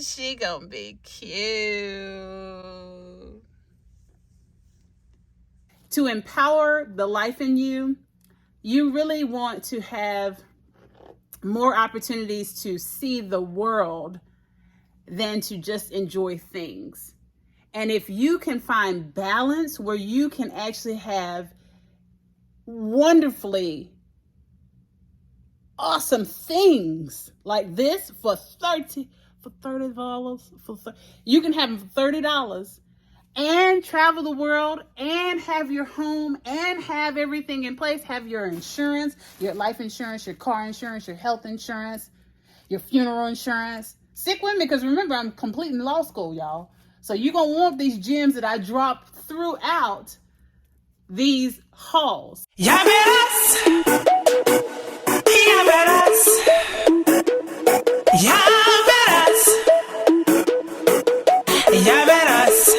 She gonna be cute. To empower the life in you, you really want to have more opportunities to see the world than to just enjoy things. And if you can find balance where you can actually have wonderfully awesome things like this for $30, you can have them for $30 and travel the world and have your home and have everything in place. Have your insurance, your life insurance, your car insurance, your health insurance, your funeral insurance. Stick with me, because remember, I'm completing law school, y'all. So you're going to want these gems that I dropped throughout these hauls. Ya verás. Ya verás. Ya verás. Ya verás.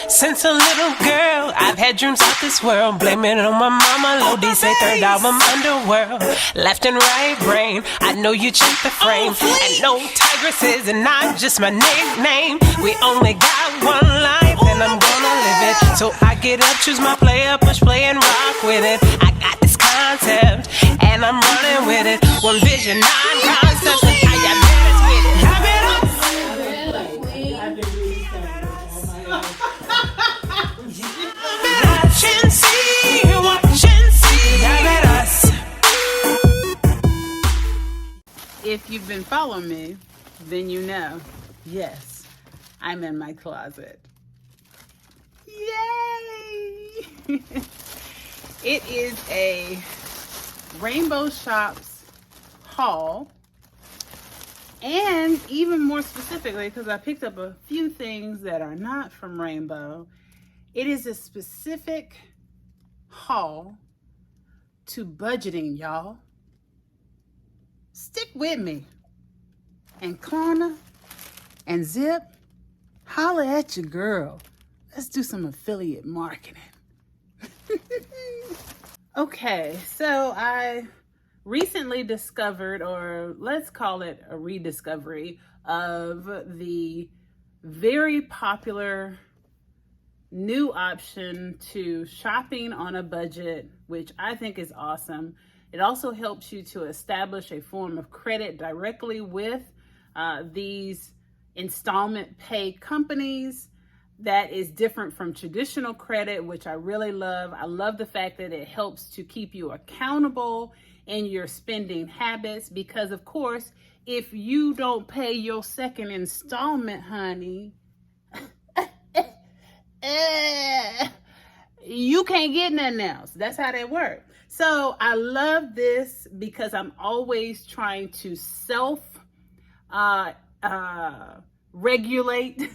Since a little girl, I've had dreams of this world. Blaming it on my mama, Lodi say third album underworld. Left and right brain, I know you checked the frame. And no Tigress is not just my nickname. We only got one life and I'm gonna live it. So I get up, choose my player, push play and rock with it. I got this concept and I'm running with it. One vision, 9 concepts, and how ya better with it. Ya verás. Watch and see, ya verás. If you've been following me, then you know, yes, I'm in my closet. Yay! It is a Rainbow Shops haul, and even more specifically, because I picked up a few things that are not from Rainbow, it is a specific haul to budgeting, y'all. Stick with me. And Klarna and Zip, holla at your girl. Let's do some affiliate marketing. Okay, so I recently discovered, or let's call it a rediscovery, of the very popular new option to shopping on a budget, which I think is awesome. It also helps you to establish a form of credit directly with these installment pay companies that is different from traditional credit, which I really love. I love the fact that it helps to keep you accountable in your spending habits, because of course, if you don't pay your second installment, honey, you can't get nothing else. That's how they work. So I love this because I'm always trying to regulate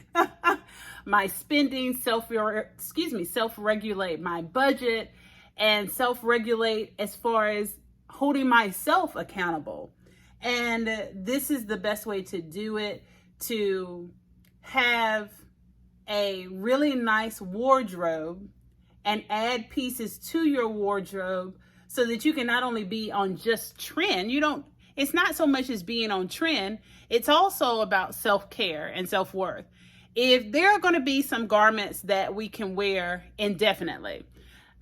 my spending, self-regulate my budget, and self-regulate as far as holding myself accountable. And this is the best way to do it, to have a really nice wardrobe and add pieces to your wardrobe so that you can not only be on just trend. It's not so much as being on trend, it's also about self-care and self-worth. If there are going to be some garments that we can wear indefinitely,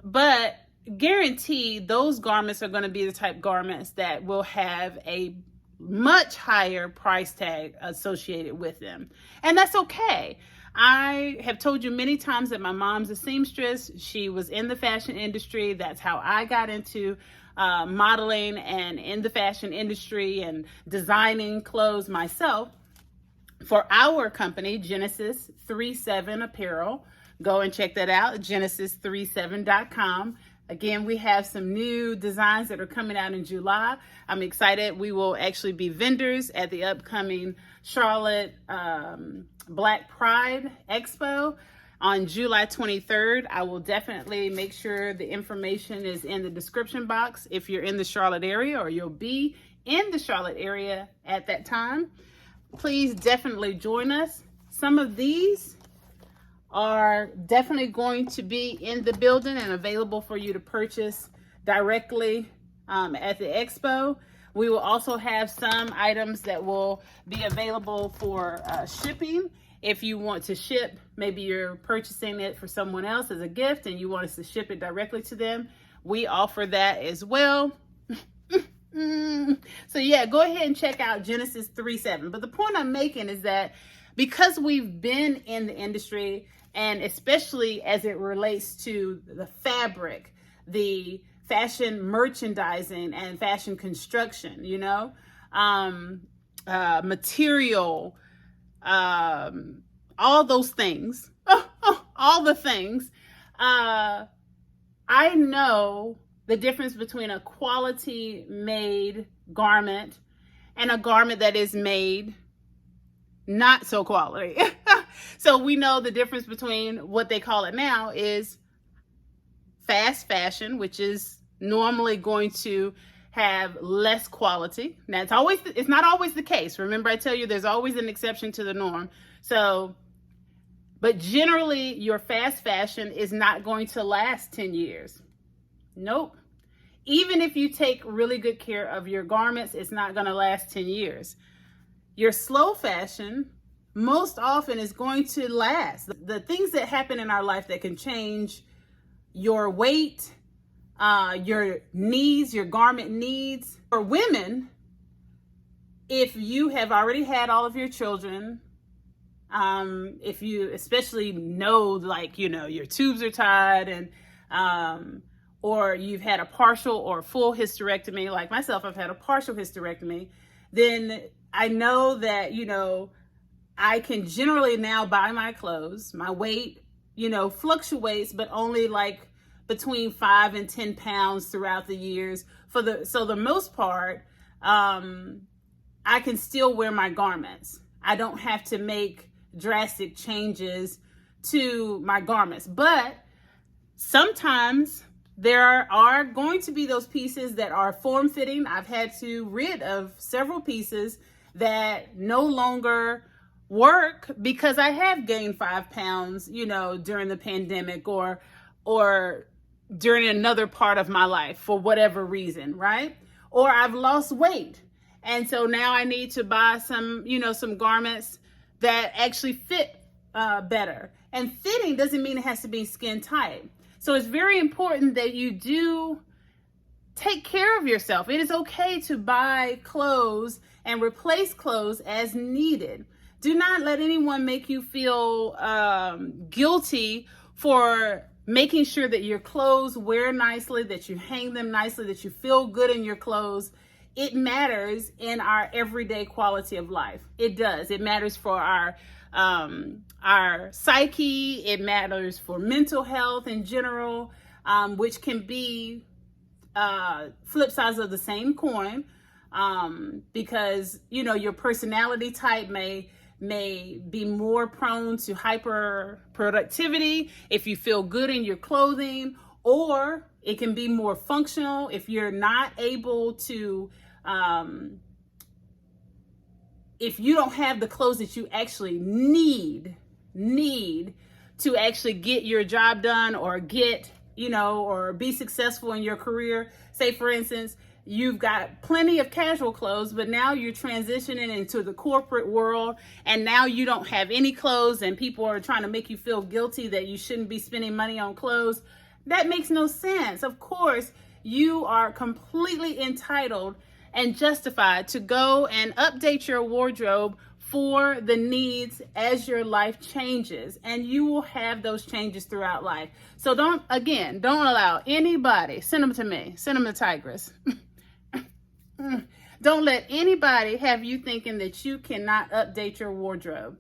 but guaranteed those garments are going to be the type garments that will have a much higher price tag associated with them. And that's okay. I have told you many times that my mom's a seamstress. She was in the fashion industry. That's how I got into modeling and in the fashion industry and designing clothes myself for our company, Genesis 37 Apparel. Go and check that out, genesis37.com. Again, we have some new designs that are coming out in July. I'm excited. We will actually be vendors at the upcoming Charlotte Black Pride Expo on July 23rd. I will definitely make sure the information is in the description box if you're in the Charlotte area or you'll be in the Charlotte area at that time. Please definitely join us. Some of these are definitely going to be in the building and available for you to purchase directly at the expo. We will also have some items that will be available for shipping. If you want to ship, maybe you're purchasing it for someone else as a gift and you want us to ship it directly to them, we offer that as well. So yeah, go ahead and check out Genesis 3:7. But the point I'm making is that because we've been in the industry, and especially as it relates to the fabric, the fashion merchandising and fashion construction, material, all those things, all the things, I know the difference between a quality made garment and a garment that is made not so quality. So we know the difference between what they call it now is fast fashion, which is normally going to have less quality. Now it's not always the case. Remember, I tell you there's always an exception to the norm. So, but generally your fast fashion is not going to last 10 years. Nope. Even if you take really good care of your garments, it's not going to last 10 years. Your slow fashion most often is going to last. The things that happen in our life that can change your weight, your needs, your garment needs. For women, if you have already had all of your children, if you especially know, your tubes are tied and, or you've had a partial or full hysterectomy, like myself, I've had a partial hysterectomy, then I know that, I can generally now buy my clothes. My weight, fluctuates, but only like between 5 and 10 pounds throughout the years. So the most part, I can still wear my garments. I don't have to make drastic changes to my garments, but sometimes there are going to be those pieces that are form-fitting. I've had to rid of several pieces that no longer work because I have gained 5 pounds, during the pandemic or during another part of my life for whatever reason, right? Or I've lost weight. And so now I need to buy some garments that actually fit better. And fitting doesn't mean it has to be skin tight. So it's very important that you do take care of yourself. It is okay to buy clothes and replace clothes as needed. Do not let anyone make you feel guilty for making sure that your clothes wear nicely, that you hang them nicely, that you feel good in your clothes. It matters in our everyday quality of life. It does. It matters for our psyche. It matters for mental health in general, which can be flip sides of the same coin, because your personality type may be more prone to hyper productivity if you feel good in your clothing, or it can be more functional if you're not able to if you don't have the clothes that you actually need to actually get your job done or get, or be successful in your career. Say, for instance, you've got plenty of casual clothes, but now you're transitioning into the corporate world, and now you don't have any clothes, and people are trying to make you feel guilty that you shouldn't be spending money on clothes. That makes no sense. Of course, you are completely entitled and justified to go and update your wardrobe for the needs as your life changes, and you will have those changes throughout life. So don't allow anybody, send them to me, send them to Tigress. Don't let anybody have you thinking that you cannot update your wardrobe.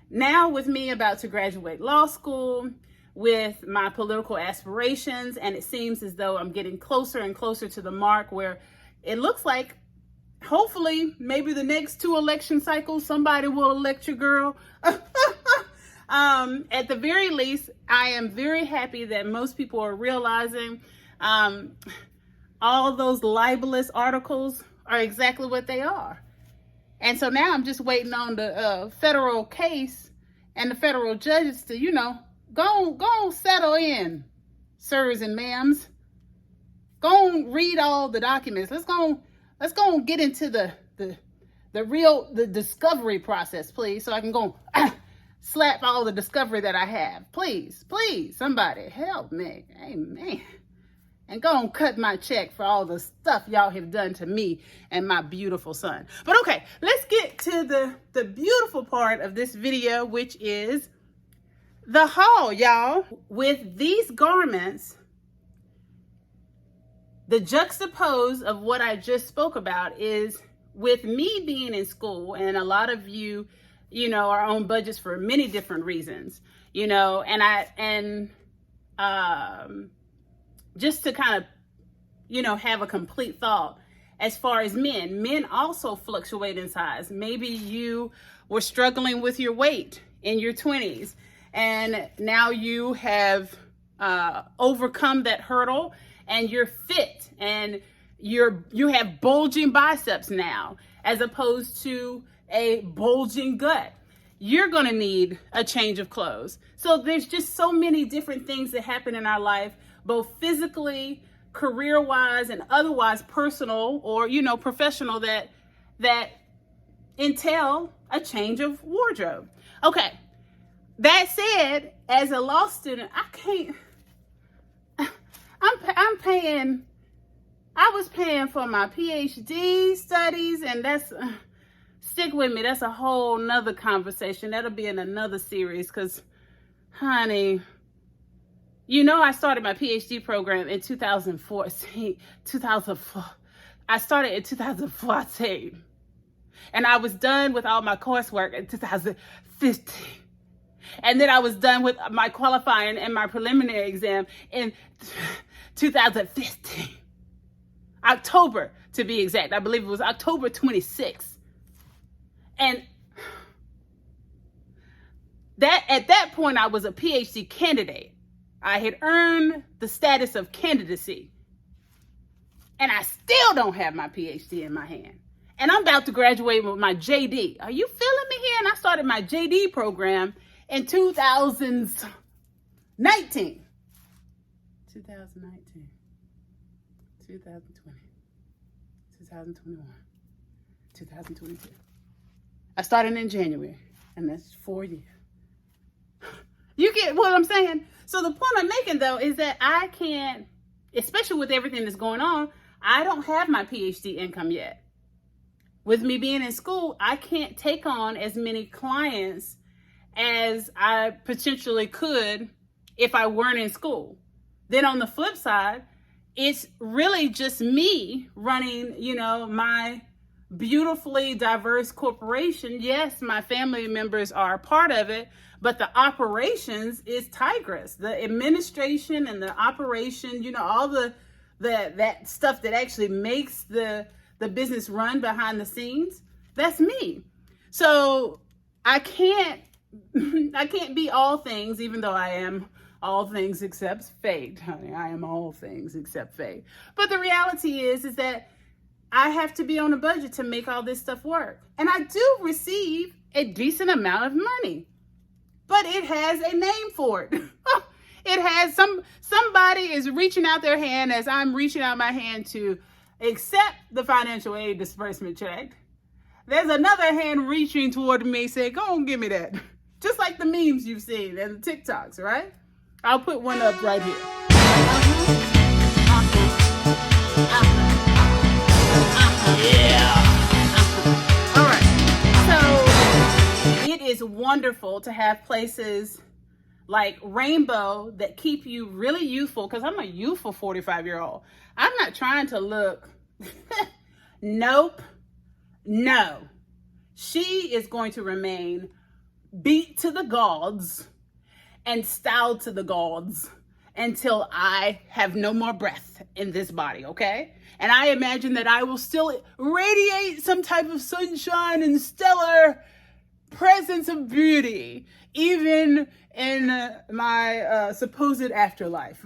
Now, with me about to graduate law school, with my political aspirations, and it seems as though I'm getting closer and closer to the mark where it looks like, hopefully, maybe the next 2 election cycles, somebody will elect your girl. At the very least, I am very happy that most people are realizing all those libelous articles are exactly what they are. And so now I'm just waiting on the federal case and the federal judges to, go settle in, sirs and ma'ams. Go read all the documents. Let's let's go and get into the discovery process, please, so I can go slap all the discovery that I have. Please, somebody help me. Amen. And go and cut my check for all the stuff y'all have done to me and my beautiful son. But okay, let's get to the beautiful part of this video, which is the haul, y'all. With these garments, the juxtapose of what I just spoke about is with me being in school, and a lot of you are on budgets for many different reasons, and just to kind of, have a complete thought as far as men also fluctuate in size. Maybe you were struggling with your weight in your 20s, and now you have overcome that hurdle and you're fit and you have bulging biceps now, as opposed to a bulging gut. You're going to need a change of clothes. So there's just so many different things that happen in our life, both physically, career-wise, and otherwise personal or, professional, that entail a change of wardrobe. Okay. That said, as a law student, I was paying for my PhD studies, and stick with me, that's a whole nother conversation. That'll be in another series, because, honey, I started my PhD program in 2014. I started in 2014, and I was done with all my coursework in 2015. And then I was done with my qualifying and my preliminary exam in 2015. October, to be exact. I believe it was October 26th. And at that point, I was a PhD candidate. I had earned the status of candidacy. And I still don't have my PhD in my hand. And I'm about to graduate with my JD. Are you feeling me here? And I started my JD program in 2019. 2020, 2021, 2022. I started in January, and that's 4 years. You get what I'm saying? So the point I'm making, though, is that I can't, especially with everything that's going on, I don't have my PhD income yet. With me being in school, I can't take on as many clients as I potentially could if I weren't in school. Then on the flip side, it's really just me running, my beautifully diverse corporation. Yes, my family members are a part of it, but the operations is Tigress. The administration and the operation, all that stuff that actually makes the business run behind the scenes, that's me. So I can't be all things, even though I am all things except fate, honey. I am all things except fate. But the reality is that I have to be on a budget to make all this stuff work. And I do receive a decent amount of money, but it has a name for it. It has somebody is reaching out their hand as I'm reaching out my hand to accept the financial aid disbursement check. There's another hand reaching toward me saying, go on, give me that. Just like the memes you've seen and the TikToks, right? I'll put one up right here. Yeah. All right. So it is wonderful to have places like Rainbow that keep you really youthful, because I'm a youthful 45-year-old. I'm not trying to look. Nope. No. She is going to remain beat to the gods and styled to the gods until I have no more breath in this body, okay? And I imagine that I will still radiate some type of sunshine and stellar presence of beauty, even in my supposed afterlife.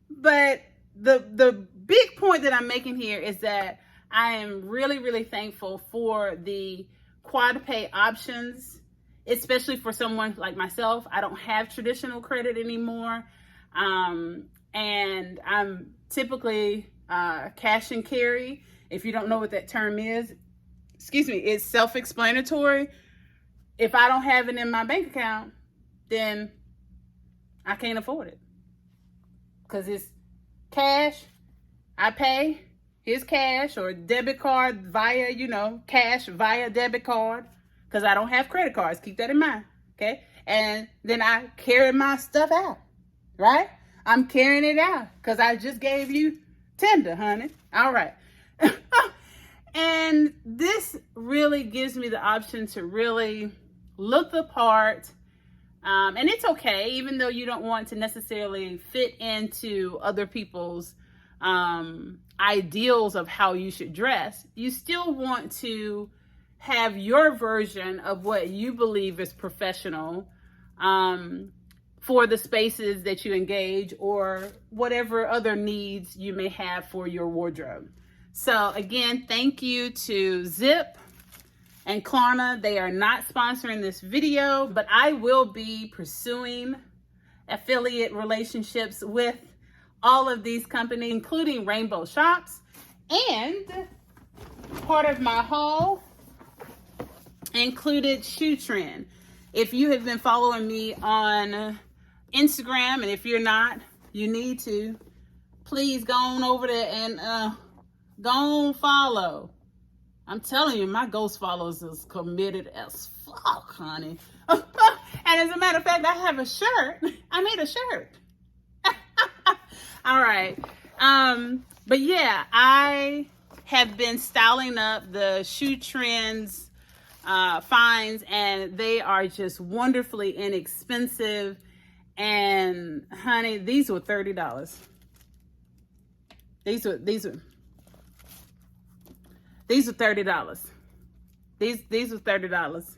But the big point that I'm making here is that I am really, really thankful for the quad pay options, especially for someone like myself. I don't have traditional credit anymore. And I'm typically cash and carry. If you don't know what that term is, it's self-explanatory. If I don't have it in my bank account, then I can't afford it. Because it's cash, I pay, here's cash, or debit card via, cash via debit card. Because I don't have credit cards. Keep that in mind, okay? And then I carry my stuff out, right? I'm carrying it out because I just gave you tender, honey. All right. And this really gives me the option to really look the part. And it's okay, even though you don't want to necessarily fit into other people's ideals of how you should dress. You still want to have your version of what you believe is professional for the spaces that you engage or whatever other needs you may have for your wardrobe. So again, thank you to Zip and Klarna. They are not sponsoring this video, but I will be pursuing affiliate relationships with all of these companies, including Rainbow Shops. And part of my haul included Shoe Trend. If you have been following me on Instagram, and if you're not, you need to. Please go on over there and go on follow. I'm telling you, my ghost followers is committed as fuck, honey. And as a matter of fact, I have a shirt. I made a shirt. All right. But yeah, I have been styling up the Shoe Trends finds, and they are just wonderfully inexpensive. And honey, these were $30. These were $30. These were $30.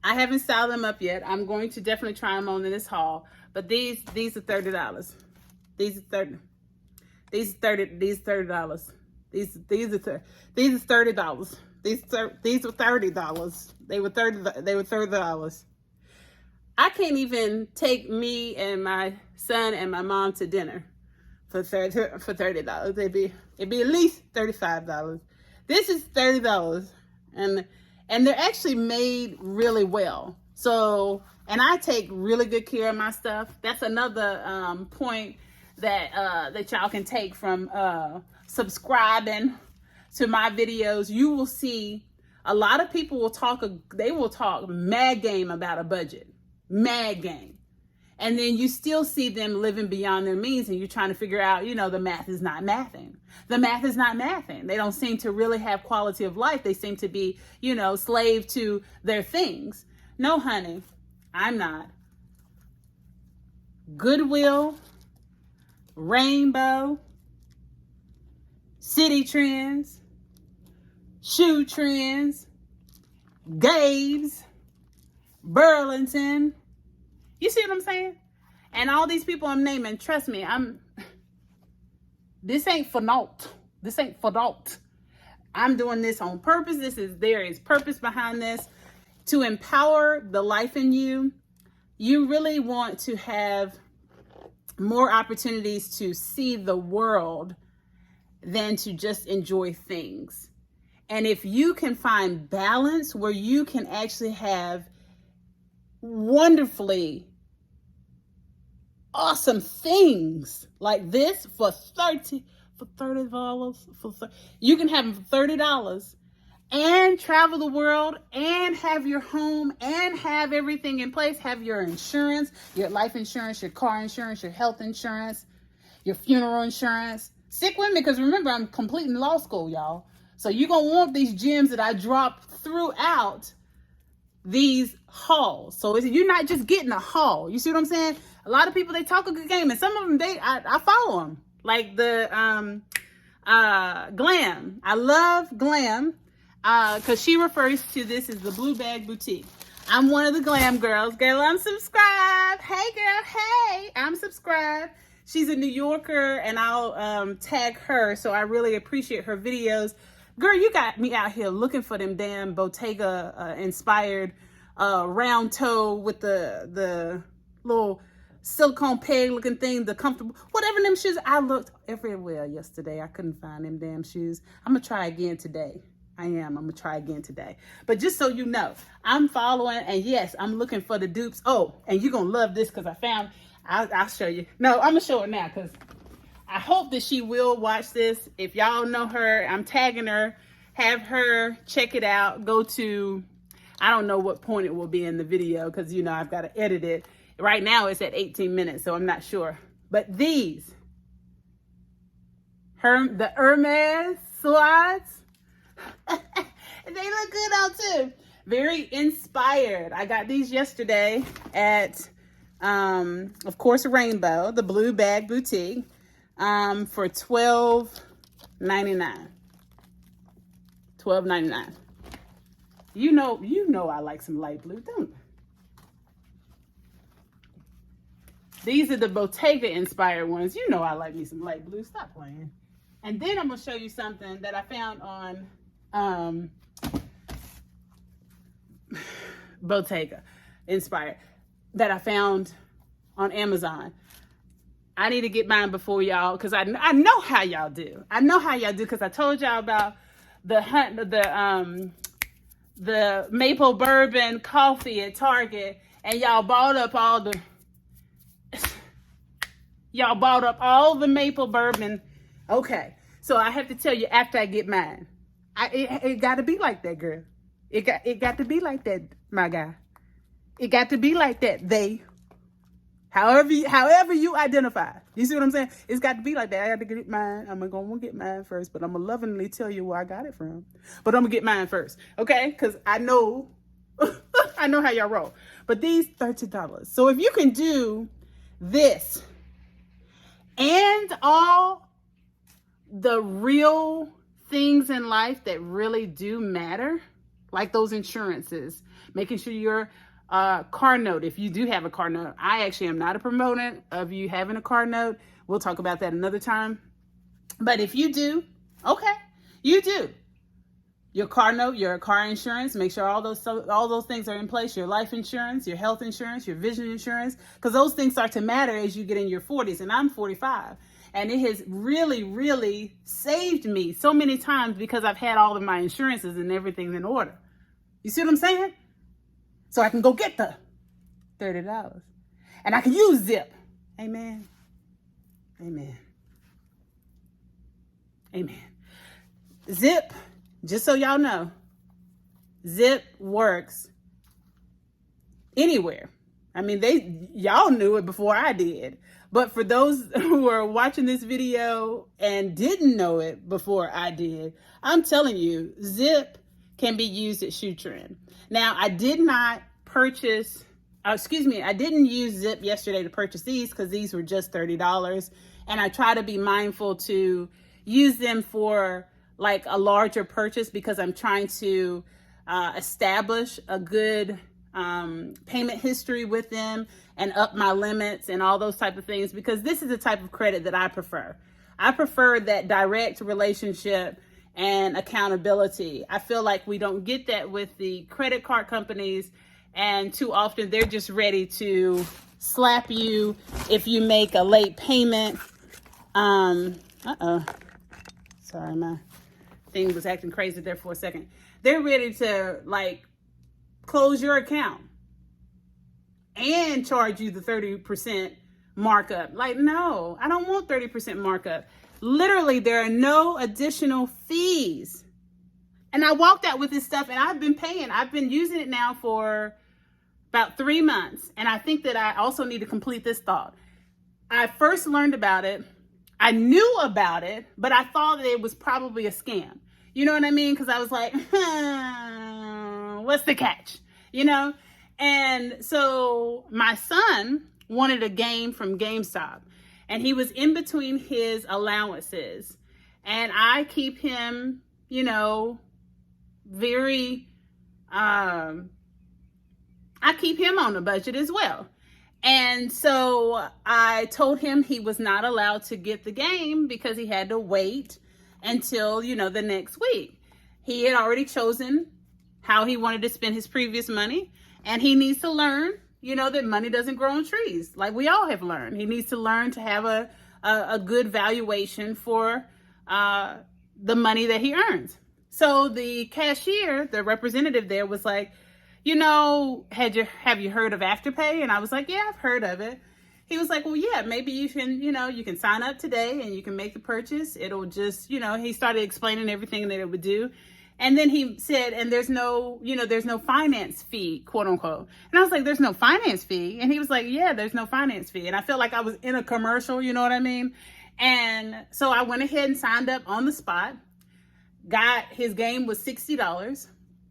I haven't styled them up yet. I'm going to definitely try them on in this haul. But these are $30. These are $30. These are $30. These $30. These are $30. These were $30. They were $30. I can't even take me and my son and my mom to dinner for $30. It'd be at least $35. This is $30, and they're actually made really well. So, and I take really good care of my stuff. That's another point that y'all can take from subscribing to my videos. You will see a lot of people will talk mad game about a budget, mad game. And then you still see them living beyond their means, and you're trying to figure out, the math is not mathing. The math is not mathing. They don't seem to really have quality of life. They seem to be, slave to their things. No, honey, I'm not. Goodwill, Rainbow, City Trends, Shoe Trends, Gabe's, Burlington. You see what I'm saying? And all these people I'm naming, trust me, this ain't for naught. This ain't for naught. I'm doing this on purpose. There is purpose behind this. To empower the life in you, you really want to have more opportunities to see the world than to just enjoy things. And if you can find balance where you can actually have wonderfully awesome things like this for $30, you can have them for $30 and travel the world and have your home and have everything in place. Have your insurance, your life insurance, your car insurance, your health insurance, your funeral insurance. Stick with me, because remember, I'm completing law school, y'all. So you're going to want these gems that I drop throughout these hauls. So you're not just getting a haul. You see what I'm saying? A lot of people, they talk a good game, and some of them, I follow them. Like the Glam. I love Glam because she refers to this as the Blue Bag Boutique. I'm one of the Glam girls. Girl, I'm subscribed. Hey, girl. Hey, I'm subscribed. She's a New Yorker, and I'll tag her, so I really appreciate her videos. Girl, you got me out here looking for them damn Bottega inspired round toe with the little silicone peg looking thing, the comfortable, whatever them shoes. I looked everywhere yesterday. I couldn't find them damn shoes. I'm going to try again today. I'm going to try again today. But just so you know, I'm following, and yes, I'm looking for the dupes. Oh, and you're going to love this because I found, I'll show you. No, I'm going to show it now because I hope that she will watch this. If y'all know her, I'm tagging her. Have her check it out. Go to, I don't know what point it will be in the video because, you know, I've got to edit it. Right now it's at 18 minutes, so I'm not sure. But these, the Hermes slides, they look good out too. Very inspired. I got these yesterday at, of course, Rainbow, the Blue Bag Boutique, for $12.99. $12.99. You know I like some light blue, don't you? These are the Bottega inspired ones. You know I like me some light blue. Stop playing. And then I'm going to show you something that I found on Bottega inspired that I found on Amazon. I need to get mine before y'all because I know how y'all do. I know how y'all do because I told y'all about the maple bourbon coffee at Target, and y'all bought up all the maple bourbon. Okay, so I have to tell you after I get mine. It got to be like that, girl. It got to be like that, my guy. It got to be like that. However you identify. You see what I'm saying? It's got to be like that. I got to get mine. I'm going to get mine first, but I'm going to lovingly tell you where I got it from. But I'm going to get mine first, okay? Because I know, I know how y'all roll. But these $30. So if you can do this and all the real things in life that really do matter, like those insurances, making sure your car note, if you do have a car note. I actually am not a proponent of you having a car note. We'll talk about that another time. But if you do, okay, you do. Your car note, your car insurance, make sure all those things are in place. Your life insurance, your health insurance, your vision insurance, because those things start to matter as you get in your 40s. And I'm 45. And it has really, really saved me so many times because I've had all of my insurances and everything in order. You see what I'm saying? So I can go get the $30. And I can use Zip. Amen. Amen. Amen. Zip, just so y'all know, Zip works anywhere. I mean, y'all knew it before I did. But for those who are watching this video and didn't know it before I did, I'm telling you, Zip can be used at Shoe Trend. Now, I did not purchase, I didn't use Zip yesterday to purchase these because these were just $30. And I try to be mindful to use them for like a larger purchase because I'm trying to establish a good payment history with them and up my limits and all those type of things, because this is the type of credit that I prefer. I prefer that direct relationship and accountability. I feel like we don't get that with the credit card companies, and too often they're just ready to slap you if you make a late payment. Sorry, my thing was acting crazy there for a second. They're ready to like close your account and charge you the 30% markup. Like, no, I don't want 30% markup. Literally, there are no additional fees. And I walked out with this stuff and I've been paying. I've been using it now for about 3 months. And I think that I also need to complete this thought. I first learned about it. I knew about it, but I thought that it was probably a scam. You know what I mean? Because I was like, what's the catch? You know? And so my son wanted a game from GameStop, and he was in between his allowances. And I keep him, you know, very, I keep him on a budget as well. And so I told him he was not allowed to get the game because he had to wait until, you know, the next week. He had already chosen how he wanted to spend his previous money, and he needs to learn, that money doesn't grow on trees, like we all have learned. He needs to learn to have a good valuation for the money that he earns. So the cashier, the representative there, was like, have you heard of Afterpay? And I was like, yeah, I've heard of it. He was like, well, yeah, maybe you can, you can sign up today and you can make the purchase. It'll just, he started explaining everything that it would do. And then he said, and there's no finance fee, quote unquote. And I was like, there's no finance fee. And he was like, yeah, there's no finance fee. And I felt like I was in a commercial, you know what I mean? And so I went ahead and signed up on the spot. His game was $60.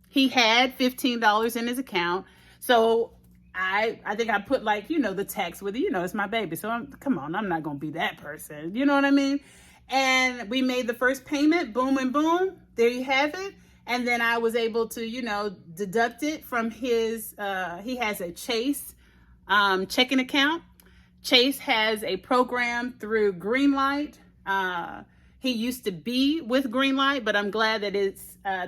He had $15 in his account. So I think I put the text with it, it's my baby. So I'm not going to be that person. You know what I mean? And we made the first payment, boom and boom. There you have it. And then I was able to, deduct it from his, he has a Chase checking account. Chase has a program through Greenlight. He used to be with Greenlight, but I'm glad that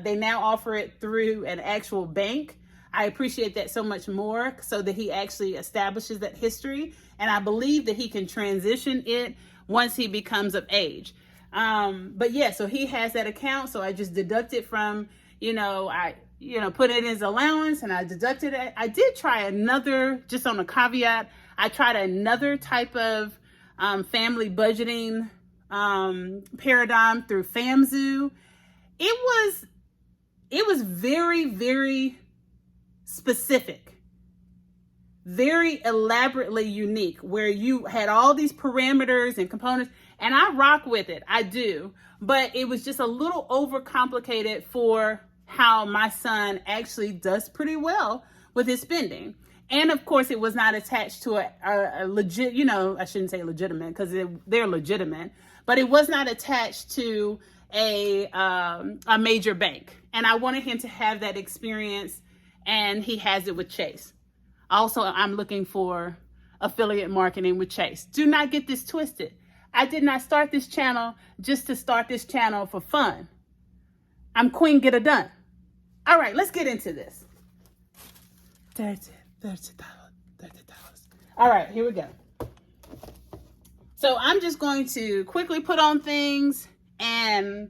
they now offer it through an actual bank. I appreciate that so much more, so that he actually establishes that history. And I believe that he can transition it once he becomes of age. But yeah, so he has that account. So I just deduct it from, put it in his allowance and I deducted it. I did try another, just on a caveat, I tried another type of family budgeting paradigm through FAMZoo. It was very, very specific, very elaborately unique, where you had all these parameters and components, and I rock with it. I do, but it was just a little overcomplicated for how my son actually does pretty well with his spending. And of course, it was not attached to a legit, I shouldn't say legitimate because they're legitimate, but it was not attached to a major bank. And I wanted him to have that experience, and he has it with Chase. Also, I'm looking for affiliate marketing with Chase. Do not get this twisted. I did not start this channel just to start this channel for fun. I'm Queen Get It Done. All right, let's get into this. $30. All right, here we go. So I'm just going to quickly put on things and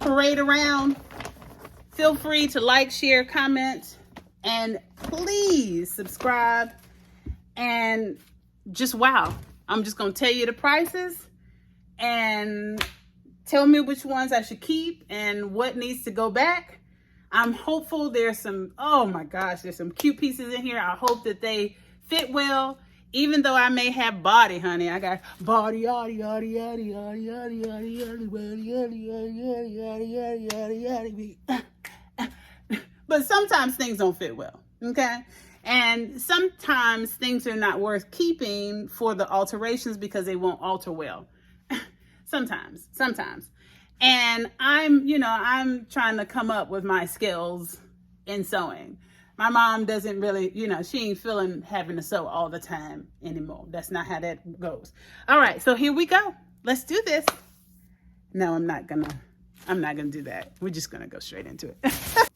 parade around. Feel free to like, share, comment, and please subscribe. And just wow, I'm just going to tell you the prices and tell me which ones I should keep and what needs to go back. I'm hopeful there's some, oh my gosh, there's some cute pieces in here. I hope that they fit well, even though I may have body, honey. I got body, yaddy, yaddy, yaddy, yaddy, yaddy, yaddy, yaddy, yaddy, yaddy, yaddy, yaddy, yaddy, yaddy. But sometimes things don't fit well, okay? And sometimes things are not worth keeping for the alterations because they won't alter well. Sometimes. And I'm trying to come up with my skills in sewing. My mom doesn't really, she ain't feeling having to sew all the time anymore. That's not how that goes. All right, so here we go. Let's do this. No, I'm not gonna do that. We're just gonna go straight into it.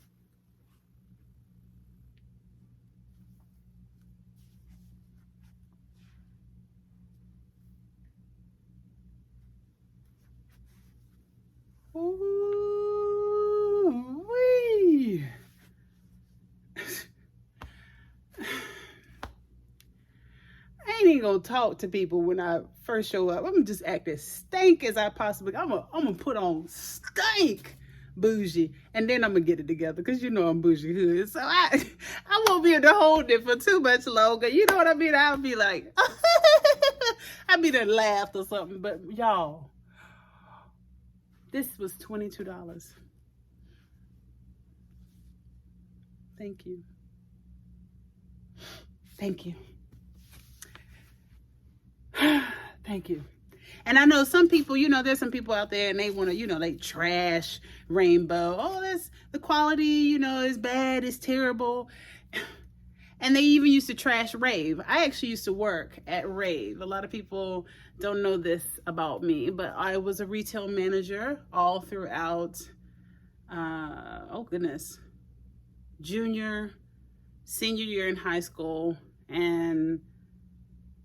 Ooh-wee. I ain't even gonna talk to people when I first show up. I'm gonna just act as stank as I possibly. I'm gonna put on stank bougie, and then I'm gonna get it together because I'm bougie hood. So I won't be able to hold it for too much longer. You know what I mean? I'll be like, I'll be there laughed or something. But y'all, this was $22. Thank you. Thank you. Thank you. And I know some people, there's some people out there and they want to, they trash Rainbow. Oh, the quality, is bad, it's terrible. And they even used to trash Rave. I actually used to work at Rave. A lot of people don't know this about me, but I was a retail manager all throughout, junior, senior year in high school and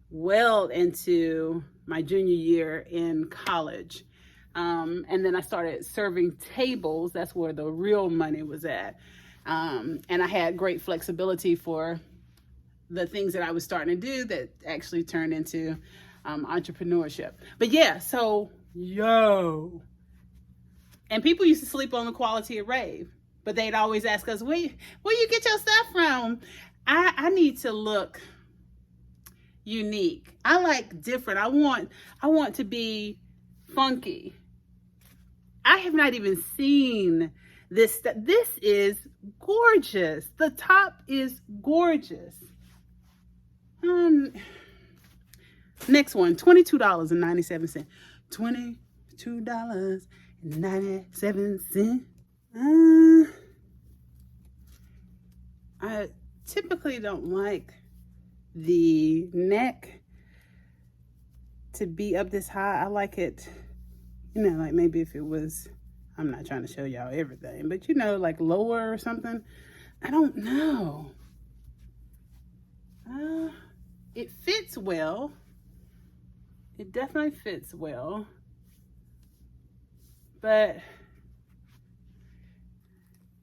well into my junior year in college. And then I started serving tables. That's where the real money was at. And I had great flexibility for the things that I was starting to do that actually turned into entrepreneurship. But yeah, so yo. And people used to sleep on the quality of rave, but they'd always ask us, where you get your stuff from? I need to look unique. I like different. I want to be funky. I have not even seen this stuff. This is gorgeous. The top is gorgeous. Next one, $22.97. $22.97. I typically don't like the neck to be up this high. I like it, you know, like maybe if it was, I'm not trying to show y'all everything, but you know, like lower or something. I don't know. It fits well. It definitely fits well. But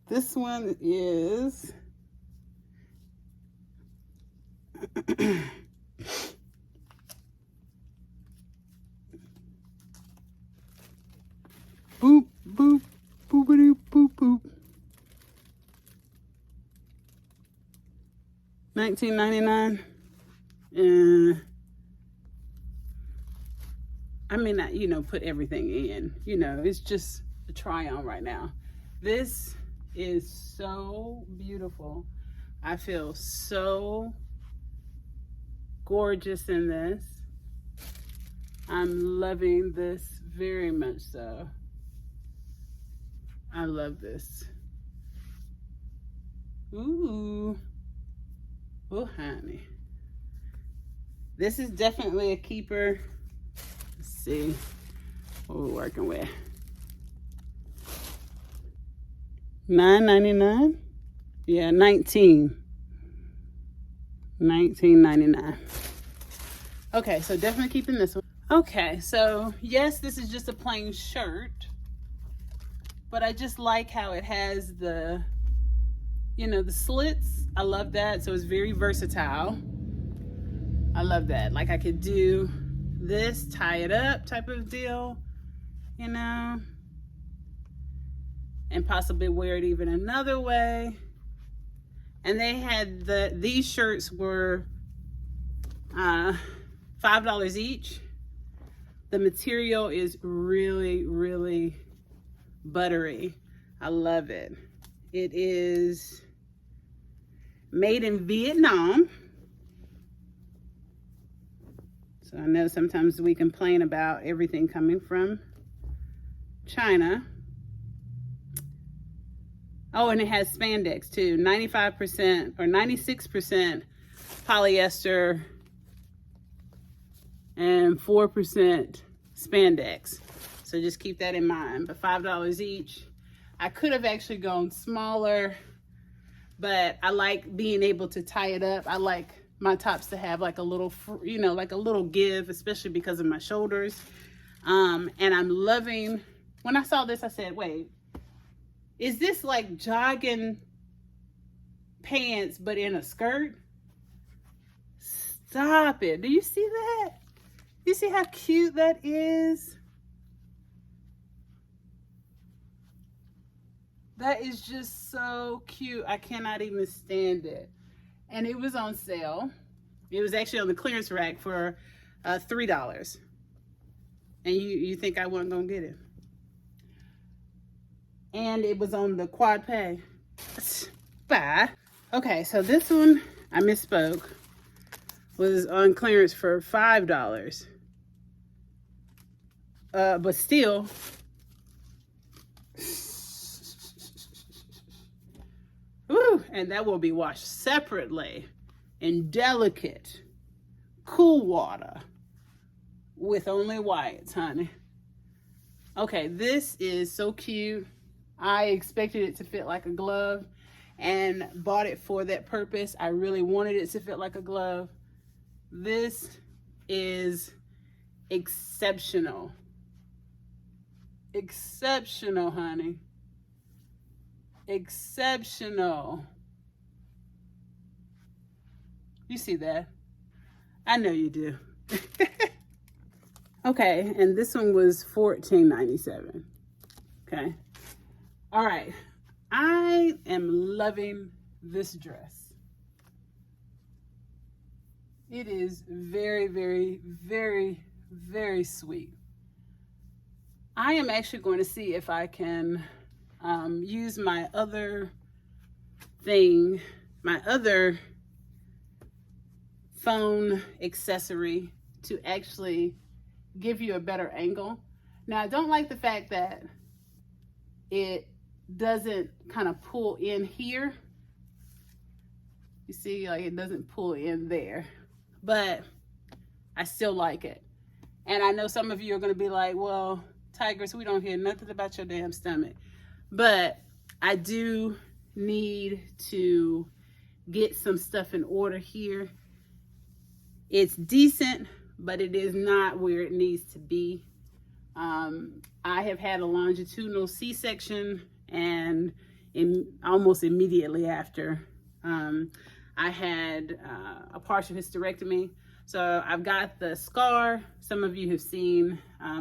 this one is boop, boop, boop-a-doop, boop, boop. $19.99. I may not, you know, put everything in. You know, it's just a try on right now. This is so beautiful. I feel so gorgeous in this. I'm loving this very much so. I love this. Ooh. Oh, honey. This is definitely a keeper. Let's see what we're working with. $9.99. Yeah, $19.99. Okay, so definitely keeping this one. Okay, so yes, this is just a plain shirt, but I just like how it has the, you know, the slits. I love that. So it's very versatile. I love that. Like I could do this, tie it up type of deal, you know, and possibly wear it even another way. And they had these shirts were $5 each. The material is really, really buttery. I love it. It is made in Vietnam. So I know sometimes we complain about everything coming from China. Oh, and it has spandex too. 95% or 96% polyester and 4% spandex. So just keep that in mind. But $5 each. I could have actually gone smaller, but I like being able to tie it up. I like my tops to have like a little, you know, like a little give, especially because of my shoulders. And I'm loving, when I saw this, I said, wait, is this like jogging pants, but in a skirt? Stop it. Do you see that? You see how cute that is? That is just so cute. I cannot even stand it. And it was on sale. It was actually on the clearance rack for $3. And you think I wasn't gonna get it? And it was on the quad pay. Bye. Okay, so this one, I misspoke, was on clearance for $5. But still, woo, and that will be washed separately in delicate, cool water with only whites, honey. Okay, this is so cute. I expected it to fit like a glove, and bought it for that purpose. I really wanted it to fit like a glove. This is exceptional. Exceptional, honey. Exceptional. You see that? I know you do. Okay, and this one was $14.97. Okay. All right. I am loving this dress. It is very, very, very, very sweet. I am actually going to see if I can use my other thing, my other phone accessory to actually give you a better angle. Now, I don't like the fact that it doesn't kind of pull in here. You see, like it doesn't pull in there, but I still like it. And I know some of you are going to be like, well, Tigress, we don't hear nothing about your damn stomach. But I do need to get some stuff in order here. It's decent, but it is not where it needs to be. I have had a longitudinal C-section, and almost immediately after, I had a partial hysterectomy. So I've got the scar. Some of you have seen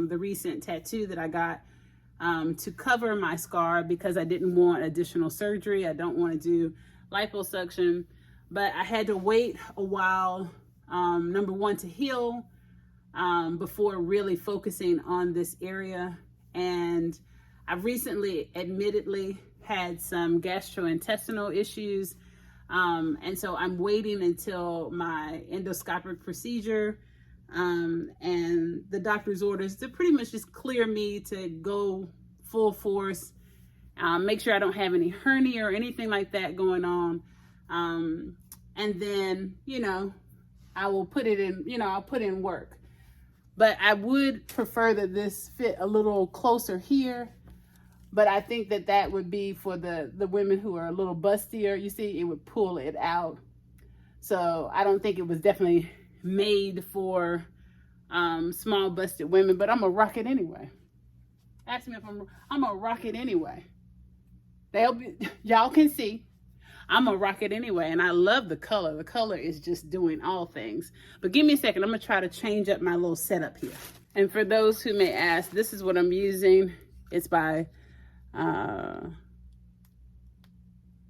the recent tattoo that I got to cover my scar because I didn't want additional surgery. I don't want to do liposuction, but I had to wait a while, number one, to heal before really focusing on this area. And I've recently admittedly had some gastrointestinal issues. And so I'm waiting until my endoscopic procedure and the doctor's orders to pretty much just clear me to go full force, make sure I don't have any hernia or anything like that going on. And then, you know, I will put it in, you know, I'll put in work. But I would prefer that this fit a little closer here. But I think that that would be for the women who are a little bustier. You see, it would pull it out. So I don't think it was definitely made for small busted women, but I'm gonna rock it anyway. Ask me if I'm gonna rock it anyway. Y'all can see, I'm gonna rock it anyway. And I love the color. The color is just doing all things. But give me a second, I'm gonna try to change up my little setup here. And for those who may ask, this is what I'm using. It's by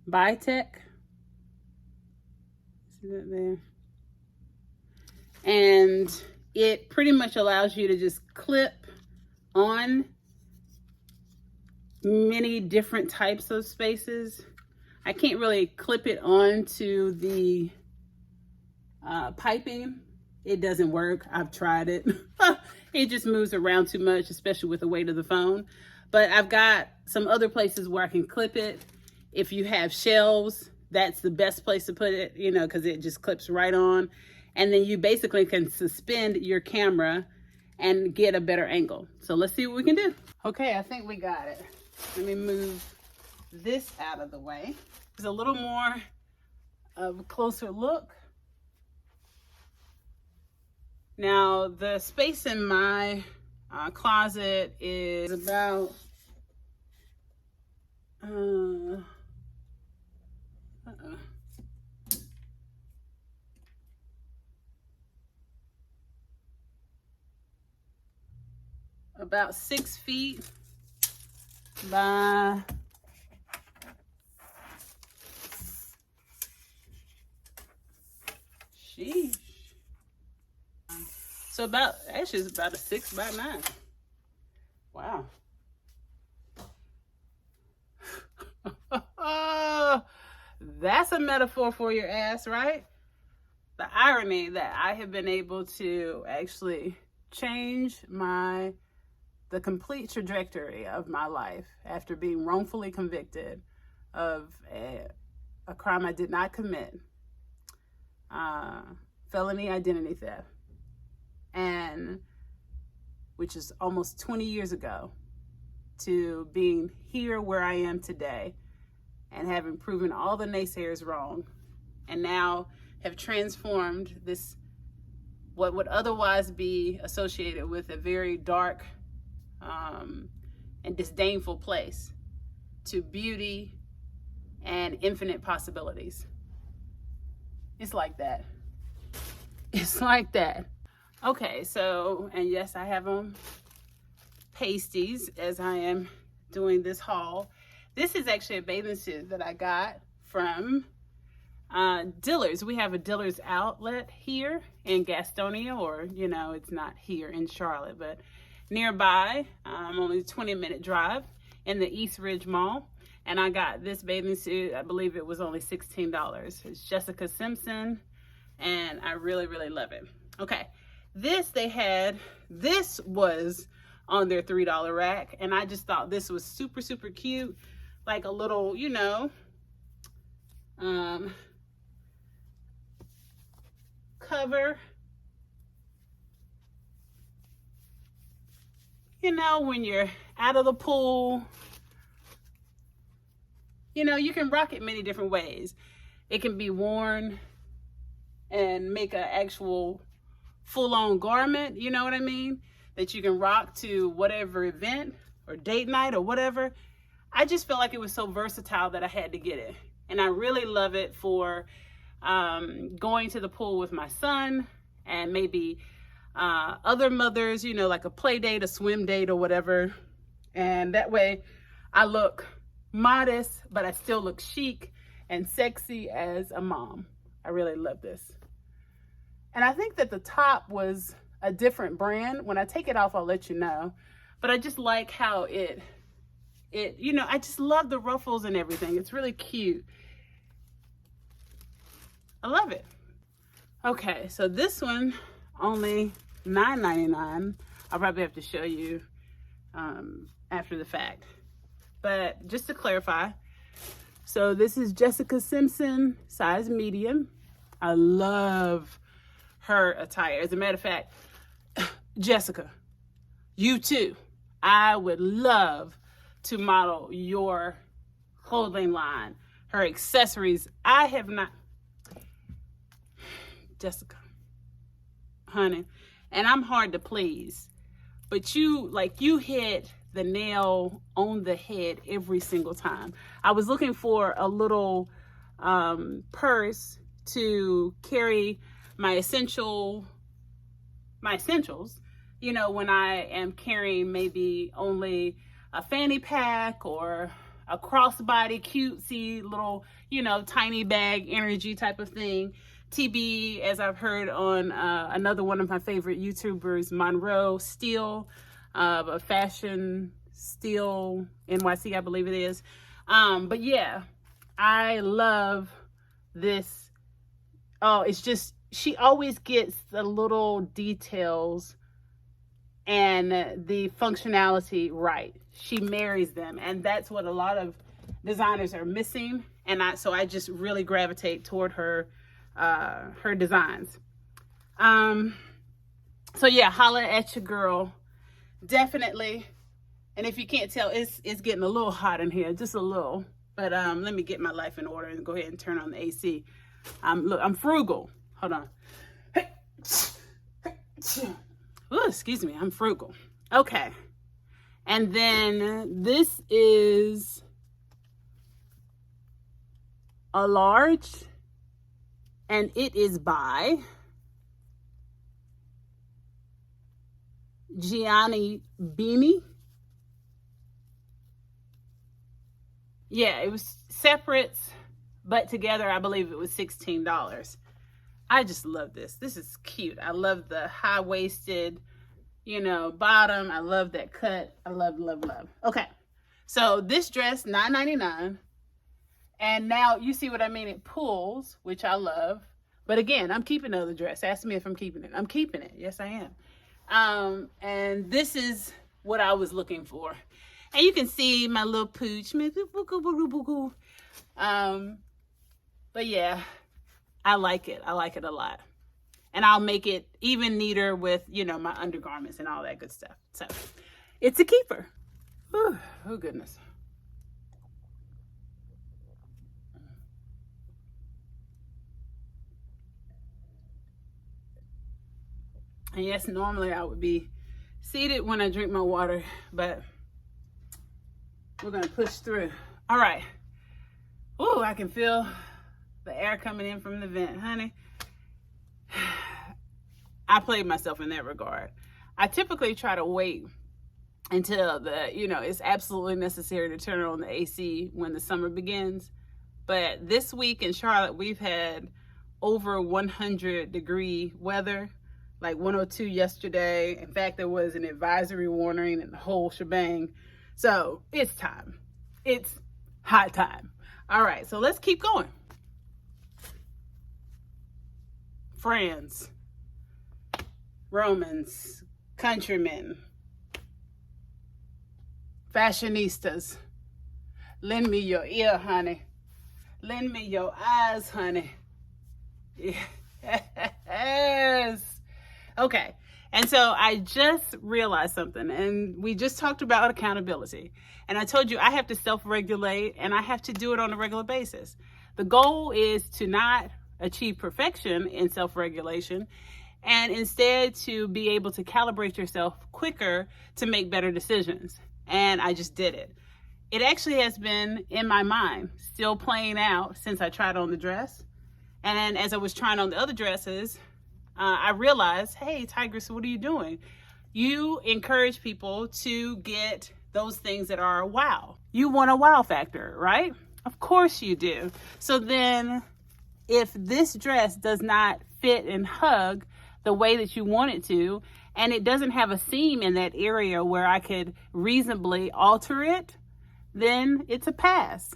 Bitech. See that there? And it pretty much allows you to just clip on many different types of spaces. I can't really clip it onto the piping. It doesn't work. I've tried it. It just moves around too much, especially with the weight of the phone. But I've got some other places where I can clip it. If you have shelves, that's the best place to put it, you know, because it just clips right on. And then you basically can suspend your camera and get a better angle. So let's see what we can do. Okay, I think we got it. Let me move this out of the way. It's a little more of a closer look. Now, the space in my closet is about about 6 feet by sheesh. So actually it's about a 6 by 9. Wow. That's a metaphor for your ass, right? The irony that I have been able to actually change the complete trajectory of my life after being wrongfully convicted of a crime I did not commit, felony identity theft, and which is almost 20 years ago, to being here where I am today. and having proven all the naysayers wrong, and now have transformed this, what would otherwise be associated with a very dark and disdainful place, to beauty and infinite possibilities. It's like that. It's like that. Okay, so, and yes, I have on pasties as I am doing this haul. This is actually a bathing suit that I got from Dillard's. We have a Dillard's outlet here in Gastonia, or, you know, it's not here in Charlotte, but nearby, only a 20-minute drive in the East Ridge Mall. And I got this bathing suit. I believe it was only $16. It's Jessica Simpson, and I really, really love it. Okay, this was on their $3 rack, and I just thought this was super, super cute. Like a little, you know, cover. You know, when you're out of the pool, you know, you can rock it many different ways. It can be worn and make an actual full-on garment, you know what I mean? That you can rock to whatever event or date night or whatever. I just felt like it was so versatile that I had to get it. And I really love it for going to the pool with my son, and maybe other mothers, you know, like a play date, a swim date or whatever. And that way I look modest, but I still look chic and sexy as a mom. I really love this. And I think that the top was a different brand. When I take it off, I'll let you know. But I just like how it, you know, I just love the ruffles and everything. It's really cute. I love it. Okay, so this one, only $9.99. I'll probably have to show you after the fact. But just to clarify, so this is Jessica Simpson, size medium. I love her attire. As a matter of fact, Jessica, you too. I would love to model your clothing line, her accessories. I have not, Jessica, honey, and I'm hard to please, but you hit the nail on the head every single time. I was looking for a little purse to carry my essentials, you know, when I am carrying maybe only a fanny pack or a crossbody, cutesy little, you know, tiny bag energy type of thing. TB, as I've heard on another one of my favorite YouTubers, Monroe Steele, a fashion Steele NYC, I believe it is. But yeah, I love this. Oh, it's just, she always gets the little details and the functionality right. She marries them, and that's what a lot of designers are missing. And so I just really gravitate toward her designs. So yeah, holla at your girl, definitely. And if you can't tell, it's getting a little hot in here, just a little. But let me get my life in order and go ahead and turn on the AC. Look, I'm frugal. Hold on. Ooh, excuse me, I'm frugal. Okay. And then this is a large, and it is by Gianni Beanie. Yeah, it was separate, but together I believe it was $16. I just love this. This is cute. I love the high-waisted, you know, bottom. I love that cut. I love, love, love. Okay, so this dress, $9.99. And now you see what I mean? It pulls, which I love. But again, I'm keeping the other dress. Ask me if I'm keeping it. I'm keeping it. Yes, I am. And this is what I was looking for. And you can see my little pooch. But yeah, I like it. I like it a lot. And I'll make it even neater with, you know, my undergarments and all that good stuff. So it's a keeper. Whew. Oh, goodness. And yes, normally I would be seated when I drink my water, but we're gonna push through. All right. Ooh, I can feel the air coming in from the vent, honey. I played myself in that regard. I typically try to wait until it's absolutely necessary to turn on the AC when the summer begins. But this week in Charlotte, we've had over 100-degree weather, like 102 yesterday. In fact, there was an advisory warning and the whole shebang. So it's time. It's hot time. All right, so let's keep going. Friends, Romans, countrymen, fashionistas, lend me your ear, honey. Lend me your eyes, honey. Yes. Okay. And so I just realized something, and we just talked about accountability. And I told you I have to self-regulate, and I have to do it on a regular basis. The goal is to not achieve perfection in self-regulation, and instead to be able to calibrate yourself quicker to make better decisions. And I just did it. It actually has been in my mind, still playing out since I tried on the dress. And as I was trying on the other dresses, I realized, hey, Tigress, what are you doing? You encourage people to get those things that are a wow. You want a wow factor, right? Of course you do. So then if this dress does not fit and hug the way that you want it to, and it doesn't have a seam in that area where I could reasonably alter it, then it's a pass.